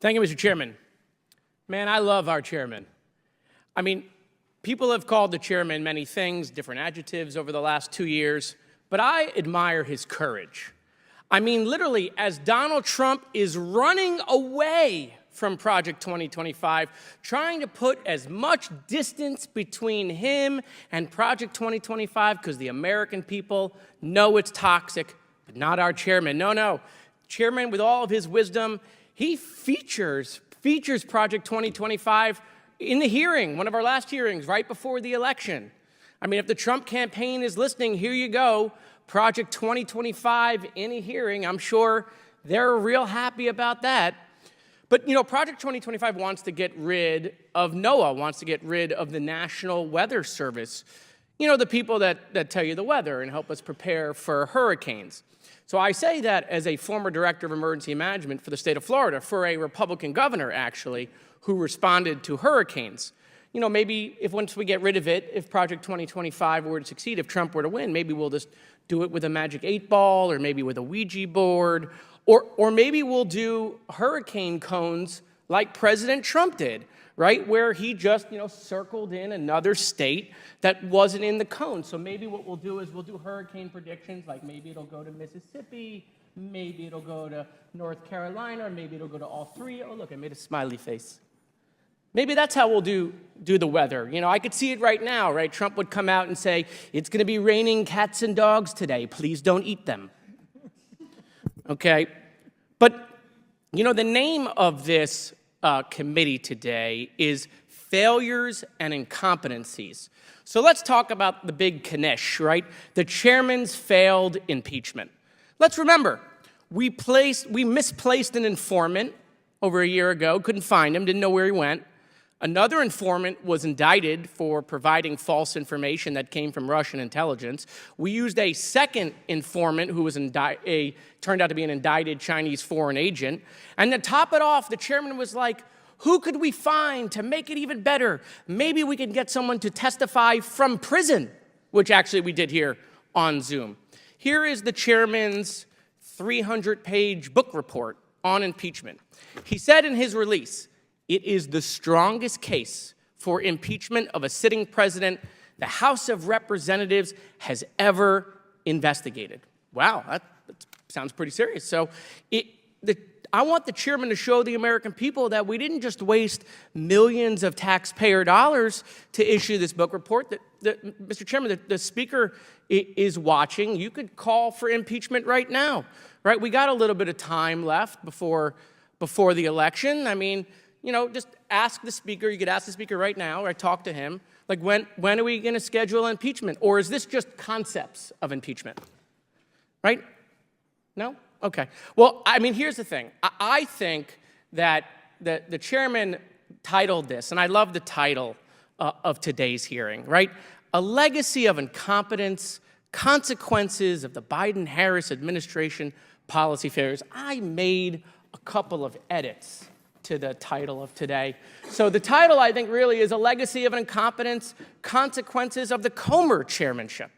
Thank you, Mr. Chairman. Man, I love our chairman. I mean, people have called the chairman many things, different adjectives over the last 2 years, but I admire his courage. I mean, literally, as Donald Trump is running away from Project 2025, trying to put as much distance between him and Project 2025 because the American people know it's toxic, but not our chairman. No. Chairman, with all of his wisdom, he features Project 2025 in the hearing, one of our last hearings, right before the election. I mean, if the Trump campaign is listening, here you go, Project 2025 in a hearing. I'm sure they're real happy about that. But, you know, Project 2025 wants to get rid of NOAA, wants to get rid of the National Weather Service. You know, the people that tell you the weather and help us prepare for hurricanes. So I say that as a former director of emergency management for the state of Florida, for a Republican governor, actually, who responded to hurricanes. You know, maybe if once we get rid of it, if Project 2025 were to succeed, if Trump were to win, maybe we'll just do it with a magic 8-ball or maybe with a Ouija board, or maybe we'll do hurricane cones like President Trump did, right, where he just, circled in another state that wasn't in the cone. So maybe what we'll do is we'll do hurricane predictions, like maybe it'll go to Mississippi, maybe it'll go to North Carolina, or maybe it'll go to all three. Oh, look, I made a smiley face. Maybe that's how we'll do the weather. You know, I could see it right now, right? Trump would come out and say, it's going to be raining cats and dogs today. Please don't eat them. Okay? But, the name of this committee today is Failures and Incompetencies. So let's talk about the big Knish, right? The chairman's failed impeachment. Let's remember, we misplaced an informant over a year ago, couldn't find him, didn't know where he went. Another informant was indicted for providing false information that came from Russian intelligence. We used a second informant who was turned out to be an indicted Chinese foreign agent. And to top it off, the chairman was like, who could we find to make it even better? Maybe we can get someone to testify from prison, which actually we did here on Zoom. Here is the chairman's 300-page book report on impeachment. He said in his release, it is the strongest case for impeachment of a sitting president the House of Representatives has ever investigated. Wow, that sounds pretty serious. So I want the chairman to show the American people that we didn't just waste millions of taxpayer dollars to issue this book report. Mr. Chairman, the speaker is watching. You could call for impeachment right now, right? We got a little bit of time left before the election. I mean, just ask the speaker. You could ask the speaker right now, or talk to him. Like, when are we going to schedule impeachment? Or is this just concepts of impeachment? Right? No? Okay. Well, I mean, here's the thing. I think that the chairman titled this, and I love the title of today's hearing, right? A legacy of incompetence, consequences of the Biden-Harris administration policy failures. I made a couple of edits to the title of today. So the title, I think, really is a legacy of incompetence, consequences of the Comer chairmanship,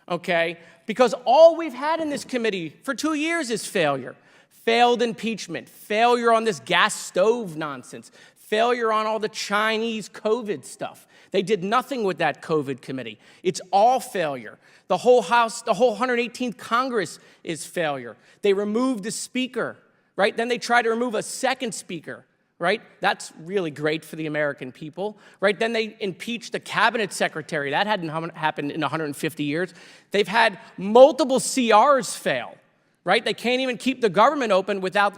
okay? Because all we've had in this committee for 2 years is failure. Failed impeachment, failure on this gas stove nonsense, failure on all the Chinese COVID stuff. They did nothing with that COVID committee. It's all failure. The whole House, the whole 118th Congress is failure. They removed the speaker, right? Then they try to remove a second speaker, right? That's really great for the American people, right? Then they impeached the cabinet secretary. That hadn't happened in 150 years. They've had multiple CRs fail, right? They can't even keep the government open without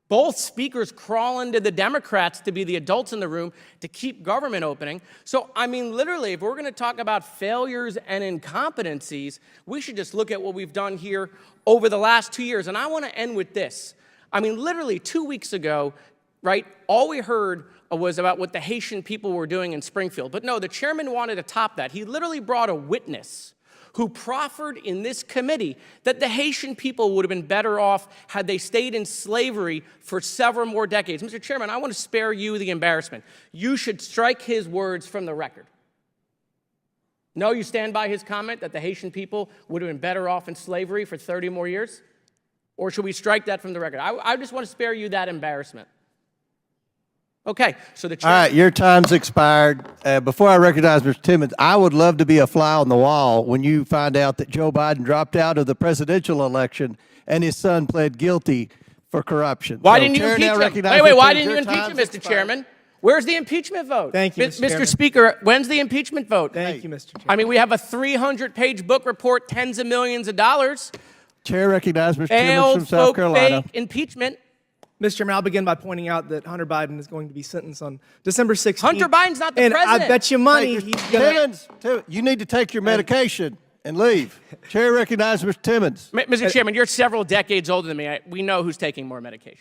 both speakers crawling to the Democrats to be the adults in the room to keep government opening. So, I mean, literally, if we're going to talk about failures and incompetencies, we should just look at what we've done here over the last 2 years. And I want to end with this. I mean, literally 2 weeks ago, right, all we heard was about what the Haitian people were doing in Springfield. But no, the chairman wanted to top that. He literally brought a witness who proffered in this committee that the Haitian people would have been better off had they stayed in slavery for several more decades. Mr. Chairman, I want to spare you the embarrassment. You should strike his words from the record. No, you stand by his comment that the Haitian people would have been better off in slavery for 30 more years? Or should we strike that from the record? I just want to spare you that embarrassment. Okay, so the All chairman. right, your time's expired. Before I recognize Mr. Timmons, I would love to be a fly on the wall when you find out that Joe Biden dropped out of the presidential election and his son pled guilty for corruption. Why So didn't you Chair impeach now him? recognizes Wait, why Mr. didn't you Timmons. Your impeach him, time's Mr. expired. Chairman? Where's the impeachment vote? Thank you, Mr. Chairman. Mr. Speaker, when's the impeachment vote? Thank you, Mr. Chairman. I mean, we have a 300-page book report, tens of millions of dollars. Chair recognizes Mr. Timmons Failed from South folk Carolina. fake impeachment. Mr. Chairman, I'll begin by pointing out that Hunter Biden is going to be sentenced on December 16th. Hunter Biden's not the and president. I bet you money Hey, he's going to... Timmons, you need to take your medication and leave. Chair recognizes Mr. Timmons. Mr. Chairman, you're several decades older than me. We know who's taking more medication.